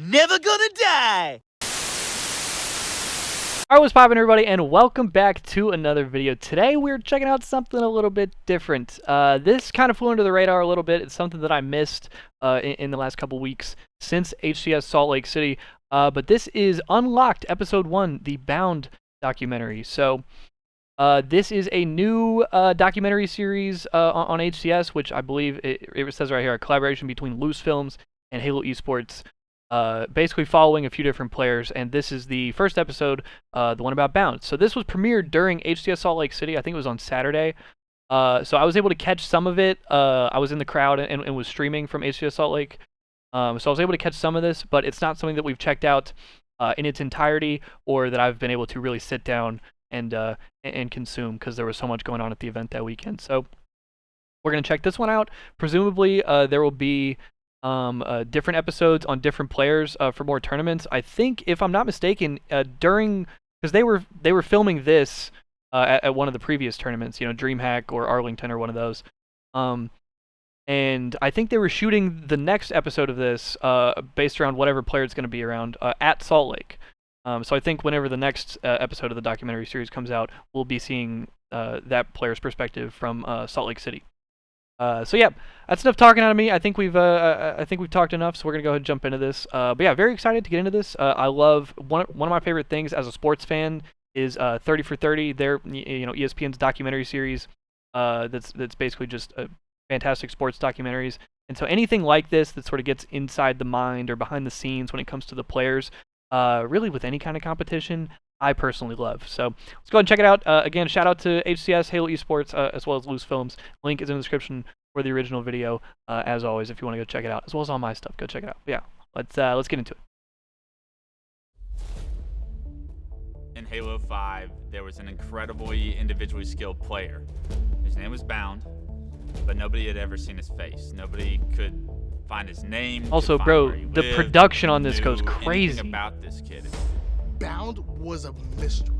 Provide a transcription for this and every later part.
never gonna die! Alright, what's poppin', everybody, and welcome back to another video. Today we're checking out something a little bit different. This kind of flew under the radar a little bit. It's something that I missed in the last couple weeks since HCS Salt Lake City. But this is Unlocked Episode 1, the Bound documentary. So this is a new documentary series on HCS, which I believe it says right here, a collaboration between Loose Films and Halo Esports. Basically following a few different players, and this is the first episode, the one about Bound. So this was premiered during HCS Salt Lake City. I think it was on Saturday. So I was able to catch some of it. I was in the crowd and was streaming from HCS Salt Lake. So I was able to catch some of this, but it's not something that we've checked out in its entirety, or that I've been able to really sit down and consume, because there was so much going on at the event that weekend. So we're going to check this one out. Presumably there will be different episodes on different players for more tournaments. I think, if I'm not mistaken, because they were filming this at one of the previous tournaments, you know, DreamHack or Arlington or one of those. And I think they were shooting the next episode of this based around whatever player it's going to be around at Salt Lake. So I think whenever the next episode of the documentary series comes out, we'll be seeing that player's perspective from Salt Lake City. So yeah, that's enough talking out of me. I think we've talked enough, so we're gonna go ahead and jump into this. But yeah, very excited to get into this. I love one of my favorite things as a sports fan is 30 for 30. Their ESPN's documentary series. That's basically just fantastic sports documentaries. And so anything like this that sort of gets inside the mind or behind the scenes when it comes to the players, really with any kind of competition, I personally love. So let's go ahead and check it out. Again, shout out to HCS, Halo Esports, as well as Loose Films. Link is in the description for the original video. As always, if you want to go check it out, as well as all my stuff, go check it out. But yeah, let's get into it. In Halo 5, there was an incredibly individually skilled player. His name was Bound, but nobody had ever seen his face. Nobody could find his name. Also, bro, the production on this goes crazy. About this kid. Bound was a mystery.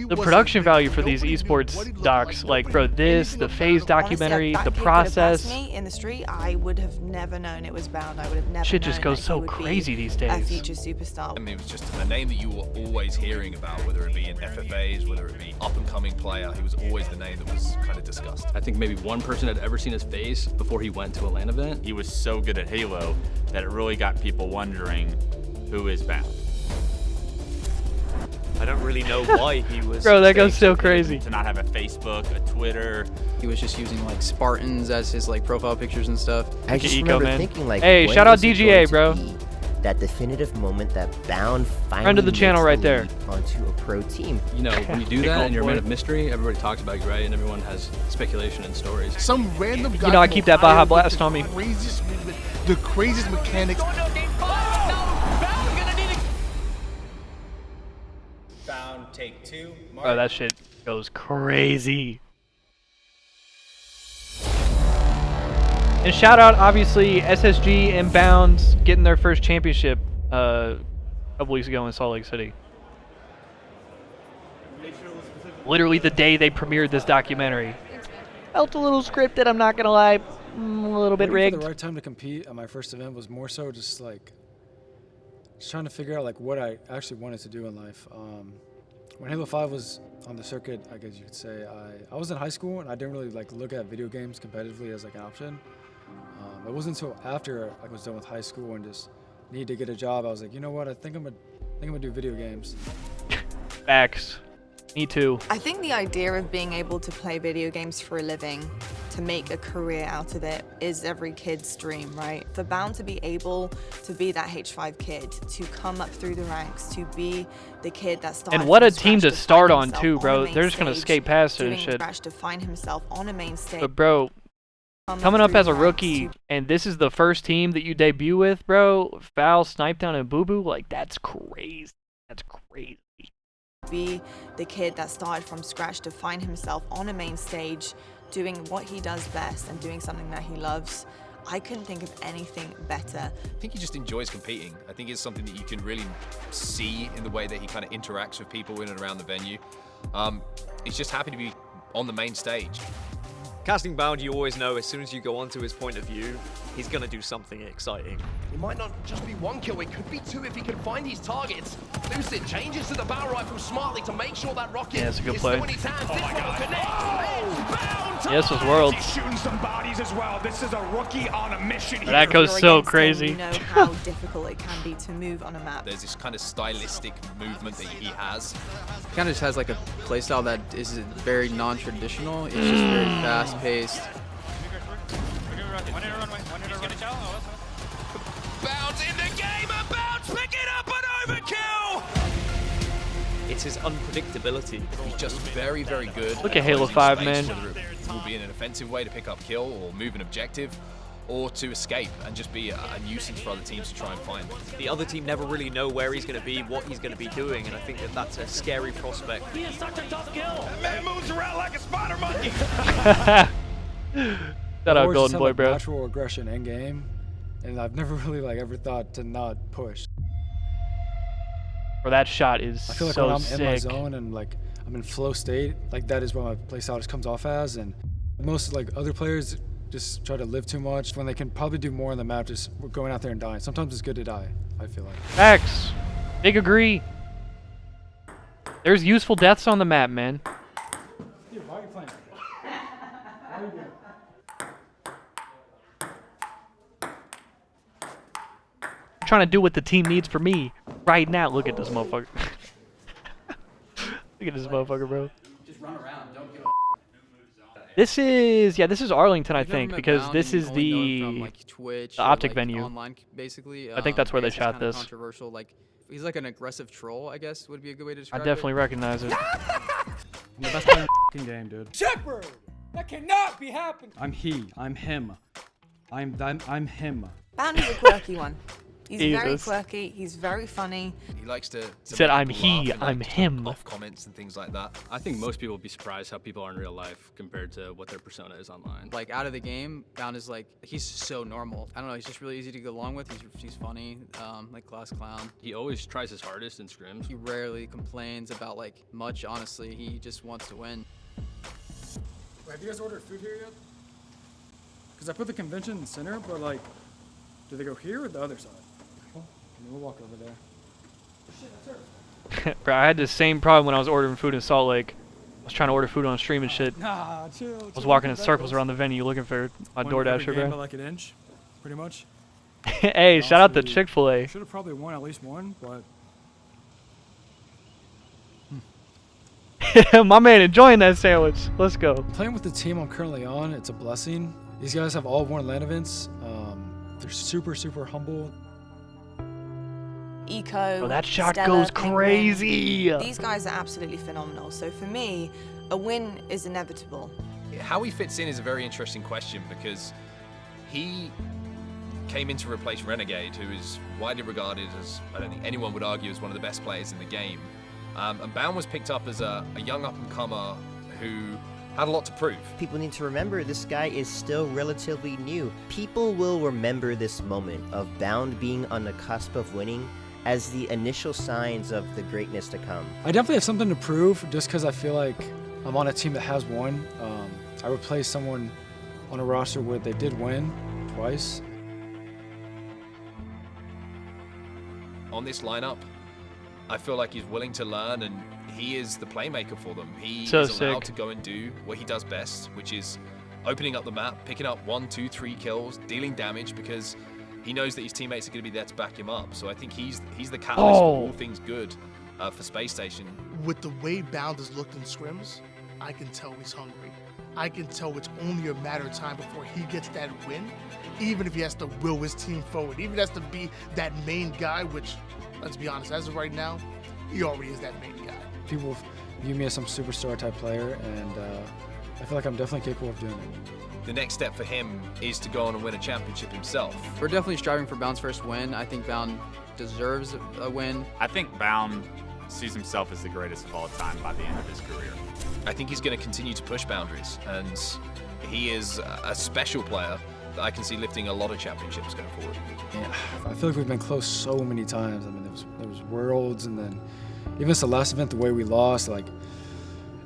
The production value for these esports docs, like, bro, the FaZe documentary, Honestly, the process. Me in the street, I would have never known it was Bound. I would have never. Shit just known goes that so he would crazy be these a days. future superstar. I mean, it was just a name that you were always hearing about, whether it be in FFAs, whether it be up-and-coming player. He was always the name that was kind of discussed. I think maybe one person had ever seen his face before he went to a LAN event. He was so good at Halo that it really got people wondering, who is Bound? I don't really know why he was. Bro, that goes so crazy. To not have a Facebook, a Twitter. He was just using like Spartans as his like profile pictures and stuff. I just remember thinking, like, hey, when shout out was it DGA, going to bro. be that definitive moment that Bound finally Friend of the channel makes right there. leap onto a pro team. You know, when you do that and you're a man of mystery, everybody talks about you, right? And everyone has speculation and stories. Some random guy. You know, I keep that Baja Blast on me. The craziest mechanics. Bound, take 2. Bro, that shit goes crazy. And shout out, obviously, SSG and Bounds getting their first championship a couple weeks ago in Salt Lake City. Literally the day they premiered this documentary. Felt a little scripted, I'm not gonna lie. A little bit rigged. The right time to compete at my first event was more so just trying to figure out like what I actually wanted to do in life. When Halo 5 was on the circuit, I guess you could say, I was in high school and I didn't really like look at video games competitively as like an option. It wasn't until after I was done with high school and just needed to get a job, I was like, you know what, I think I'm gonna do video games. Facts. Me too. I think the idea of being able to play video games for a living, to make a career out of it, is every kid's dream, right? For Bound to be able to be that H5 kid, to come up through the ranks, to be the kid that started. And what a from team to scratch start find on himself too, on bro. a main They're just gonna stage, skate past it and doing shit. scratch to find himself on a main stage. But bro, coming up through as a the rookie, ranks and this is the first team that you debut with, bro. Foul, Snipe Down, and Boo Boo, like, that's crazy. That's crazy. be the kid that started from scratch to find himself on a main stage, doing what he does best and doing something that he loves. I couldn't think of anything better. I think he just enjoys competing. I think it's something that you can really see in the way that he kind of interacts with people in and around the venue. He's just happy to be on the main stage. Casting Bound, you always know as soon as you go onto his point of view, he's gonna do something exciting. It might not just be one kill, it could be two if he can find his targets. Lucid changes to the barrel rifle smartly to make sure that rocket that's a good is play. still in his hands. This one will connect. Yeah, this was worlds. He's shooting some bodies as well. This is a rookie on a mission here. That goes You're so against him, crazy. You know how difficult it can be to move on a map. There's this kind of stylistic movement that he has. He kind of just has like a playstyle that is very non-traditional. It's just very fast-paced. Bounce in the game and Bounce picking up an overkill. It's his unpredictability. He's just very, very good. Look at Halo closing 5, space, man. Whether it will be in an offensive way to pick up kill or move an objective, or to escape and just be a nuisance for other teams to try and find. The other team never really know where he's going to be, what he's going to be doing, and I think that that's a scary prospect. He is such a tough kill. That man moves around like a spider monkey. Shout out Or just Golden have, Boy, like, bro. natural aggression in game, and I've never really like ever thought to not push. Bro, that shot is I feel like so when I'm sick. in my zone and like I'm in flow state, like that is what my playstyle just comes off as. And most like other players just try to live too much when they can probably do more on the map, just going out there and dying. Sometimes it's good to die, I feel like. Facts. Big agree. There's useful deaths on the map, man. Dude, why are you playing? Why are you doing? I'm trying to do what the team needs for me right now. Look at this motherfucker. Look at this motherfucker, bro. Just run around. Don't give This is Arlington, I I've never think, met because Bound this and is only know him the from, like, Twitch the or, Optic like, venue. online, basically. I think that's where they guess it's shot kinda this. Controversial, like he's like an aggressive troll, I guess would be a good way to I describe definitely it. recognize it. I'm the best player in the game, dude. Shepard! That cannot be happening! I'm he. I'm him. I'm him. Bound is a quirky one. He's very Jesus. quirky. He's very funny. He likes to Said, make "I'm people he, laugh and, like, I'm to him." Off comments and things like that. I think most people would be surprised how people are in real life compared to what their persona is online. Like out of the game, Bound is like he's so normal. I don't know. He's just really easy to get along with. He's funny, like class clown. He always tries his hardest in scrims. He rarely complains about like much. Honestly, he just wants to win. Wait, have you guys ordered food here yet? Because I put the convention center, but like, do they go here or the other side? We'll walk over there. Shit, that's her. Bro, I had the same problem when I was ordering food in Salt Lake. I was trying to order food on stream and shit. Nah, chill. I was walking in circles around the venue looking for my Won every DoorDasher, game by bro. like an inch, pretty much. Hey, shout out to Chick-fil-A. Should have probably won at least one, but My man enjoying that sandwich. Let's go. playing with the team I'm currently on, it's a blessing. These guys have all won LAN events. They're super, super humble. Eco, Oh, that shot Stella, goes Penguin. crazy. These guys are absolutely phenomenal. So for me, a win is inevitable. How he fits in is a very interesting question because he came in to replace Renegade, who is widely regarded as, I don't think anyone would argue, as one of the best players in the game. And Bound was picked up as a young up-and-comer who had a lot to prove. People need to remember this guy is still relatively new. People will remember this moment of Bound being on the cusp of winning as the initial signs of the greatness to come. I definitely have something to prove just because I feel like I'm on a team that has won. I replaced someone on a roster where they did win twice. On this lineup, I feel like he's willing to learn and he is the playmaker for them. He So is allowed sick. to go and do what he does best, which is opening up the map, picking up 1, 2, 3 kills, dealing damage because he knows that his teammates are going to be there to back him up. So I think he's the catalyst for all things good for Space Station. With the way Bound has looked in scrims, I can tell he's hungry. I can tell it's only a matter of time before he gets that win, even if he has to will his team forward, even if he has to be that main guy, which, let's be honest, as of right now, he already is that main guy. People view me as some superstar type player, and I feel like I'm definitely capable of doing it. The next step for him is to go on and win a championship himself. We're definitely striving for Bound's first win. I think Bound deserves a win. I think Bound sees himself as the greatest of all time by the end of his career. I think he's going to continue to push boundaries, and he is a special player that I can see lifting a lot of championships going forward. Yeah, I feel like we've been close so many times. I mean, there was Worlds, and then even the last event, the way we lost, like,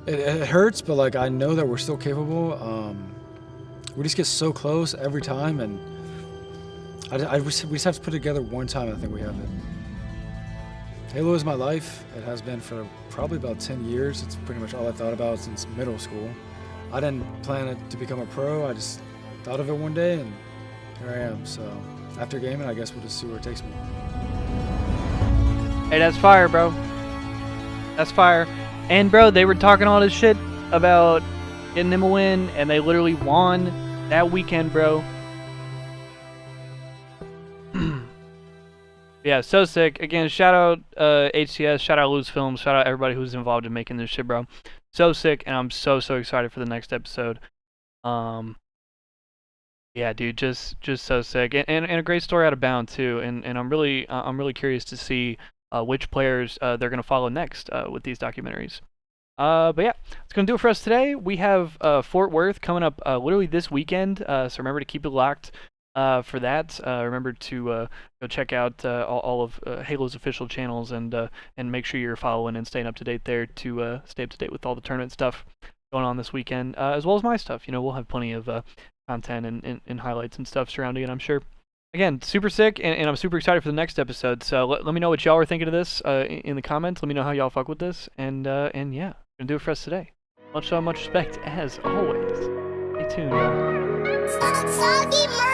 it hurts, but like I know that we're still capable. We just get so close every time, and we just have to put it together one time. I think we have it. Halo is my life. It has been for probably about 10 years. It's pretty much all I thought about since middle school. I didn't plan it to become a pro. I just thought of it one day, and here I am. So after gaming, I guess we'll just see where it takes me. Hey, that's fire, bro. That's fire. And bro, they were talking all this shit about getting him a win, and they literally won that weekend, bro. Yeah, so sick. Again, shout out HCS, shout out Loose Films, shout out everybody who's involved in making this shit, bro. So sick, and I'm so excited for the next episode. Yeah, dude, just so sick, and a great story out of Bound too. And I'm really curious to see which players they're gonna follow next with these documentaries. But yeah, that's gonna do it for us today. We have Fort Worth coming up literally this weekend, so remember to keep it locked for that. Remember to go check out all of Halo's official channels and make sure you're following and staying up to date there to stay up to date with all the tournament stuff going on this weekend, as well as my stuff. You know, we'll have plenty of content and highlights and stuff surrounding it, I'm sure. Again, super sick, and I'm super excited for the next episode. So let me know what y'all are thinking of this in the comments. Let me know how y'all fuck with this, and yeah, gonna do it for us today. Much respect as always. Stay tuned, y'all.